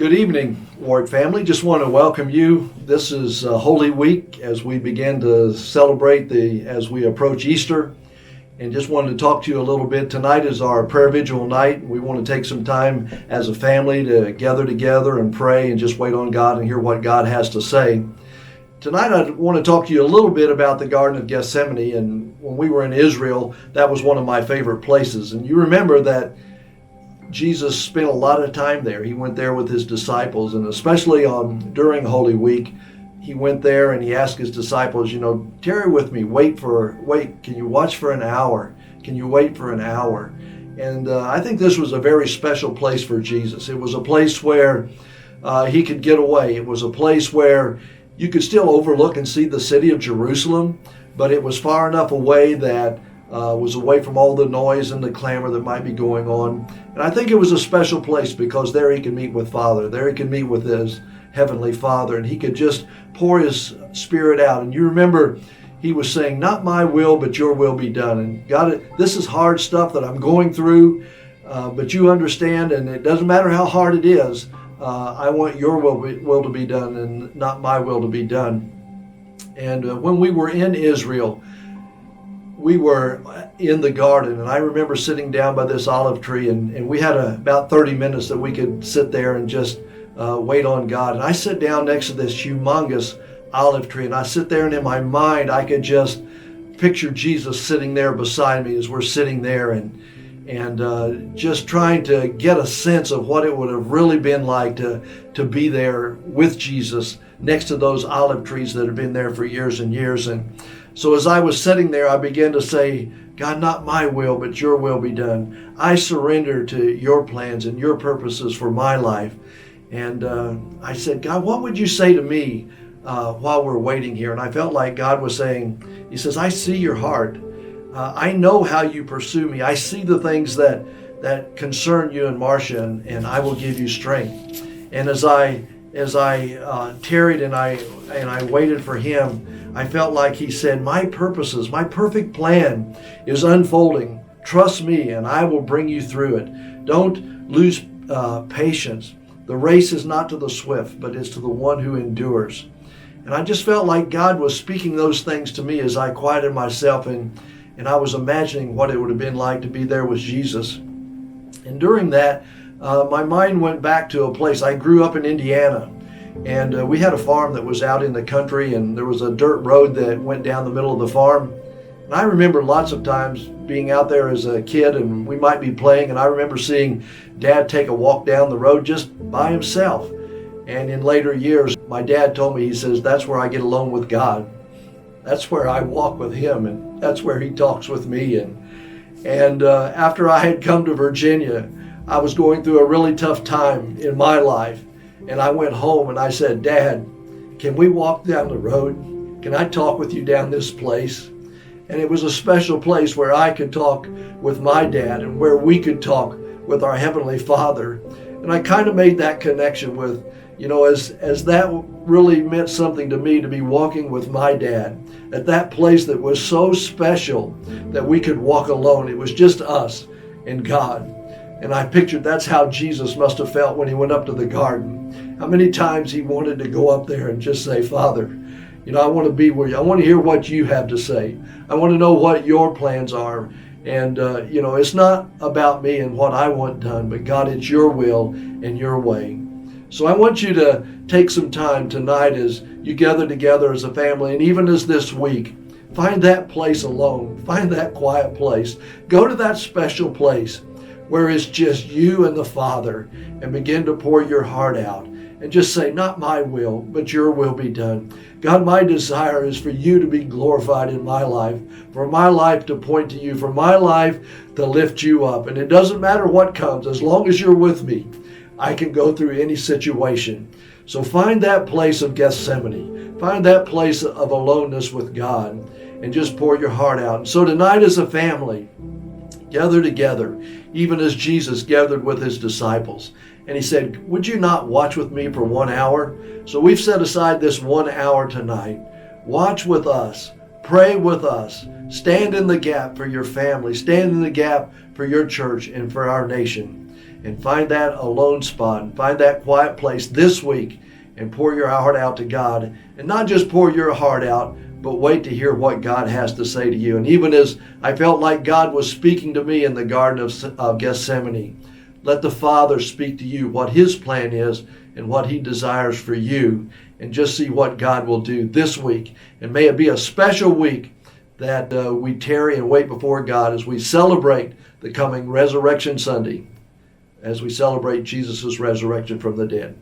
Good evening, Ward family. Just want to welcome you. This is Holy Week as we begin to celebrate as we approach Easter. And just wanted to talk to you a little bit. Tonight is our prayer vigil night. We want to take some time as a family to gather together and pray and just wait on God and hear what God has to say. Tonight I want to talk to you a little bit about the Garden of Gethsemane. And when we were in Israel, that was one of my favorite places. And you remember that Jesus spent a lot of time there. He went there with his disciples, and especially during Holy Week, he went there and he asked his disciples, tarry with me, wait, can you watch for an hour? Can you wait for an hour? And I think this was a very special place for Jesus. It was a place where he could get away. It was a place where you could still overlook and see the city of Jerusalem, but it was far enough away that was away from all the noise and the clamor that might be going on. And I think it was a special place because there he could meet with Father. There he could meet with his Heavenly Father, and he could just pour his Spirit out. And you remember he was saying, not my will, but your will be done. And God, this is hard stuff that I'm going through, but you understand, and it doesn't matter how hard it is. I want your will to be done and not my will to be done. And when we were in Israel, we were in the garden, and I remember sitting down by this olive tree, and we had about 30 minutes that we could sit there and just wait on God. And I sit down next to this humongous olive tree, and I sit there, and in my mind I could just picture Jesus sitting there beside me as we're sitting there, and just trying to get a sense of what it would have really been like to be there with Jesus next to those olive trees that have been there for years and years. And so as I was sitting there, I began to say, God, not my will, but your will be done. I surrender to your plans and your purposes for my life. And I said, God, what would you say to me while we're waiting here? And I felt like God was saying, he says, I see your heart. I know how you pursue me. I see the things that concern you and Marcia, and I will give you strength. And as I tarried and I waited for him, I felt like he said, my purposes, my perfect plan is unfolding. Trust me, and I will bring you through it. Don't lose patience. The race is not to the swift, but is to the one who endures. And I just felt like God was speaking those things to me as I quieted myself, and I was imagining what it would have been like to be there with Jesus. And during that, my mind went back to a place. I grew up in Indiana. And we had a farm that was out in the country, and there was a dirt road that went down the middle of the farm. And I remember lots of times being out there as a kid, and we might be playing, and I remember seeing Dad take a walk down the road just by himself. And in later years, my dad told me, he says, that's where I get alone with God. That's where I walk with him, and that's where he talks with me. And after I had come to Virginia, I was going through a really tough time in my life. And I went home and I said, Dad, can we walk down the road? Can I talk with you down this place? And it was a special place where I could talk with my dad and where we could talk with our Heavenly Father. And I kind of made that connection with, as that really meant something to me to be walking with my dad at that place that was so special that we could walk alone. It was just us and God. And I pictured that's how Jesus must have felt when he went up to the garden. How many times he wanted to go up there and just say, Father, I want to be with you. I want to hear what you have to say. I want to know what your plans are. And, it's not about me and what I want done, but God, it's your will and your way. So I want you to take some time tonight as you gather together as a family, and even as this week, find that place alone. Find that quiet place. Go to that special place where it's just you and the Father, and begin to pour your heart out and just say, not my will, but your will be done. God, my desire is for you to be glorified in my life, for my life to point to you, for my life to lift you up. And it doesn't matter what comes, as long as you're with me, I can go through any situation. So find that place of Gethsemane. Find that place of aloneness with God, and just pour your heart out. And so tonight as a family, gather together, even as Jesus gathered with his disciples. And he said, would you not watch with me for 1 hour? So we've set aside this 1 hour tonight. Watch with us. Pray with us. Stand in the gap for your family. Stand in the gap for your church and for our nation. And find that alone spot. Find that quiet place this week and pour your heart out to God. And not just pour your heart out, but wait to hear what God has to say to you. And even as I felt like God was speaking to me in the Garden of Gethsemane, let the Father speak to you what His plan is and what He desires for you. And just see what God will do this week. And may it be a special week that we tarry and wait before God as we celebrate the coming Resurrection Sunday, as we celebrate Jesus' resurrection from the dead.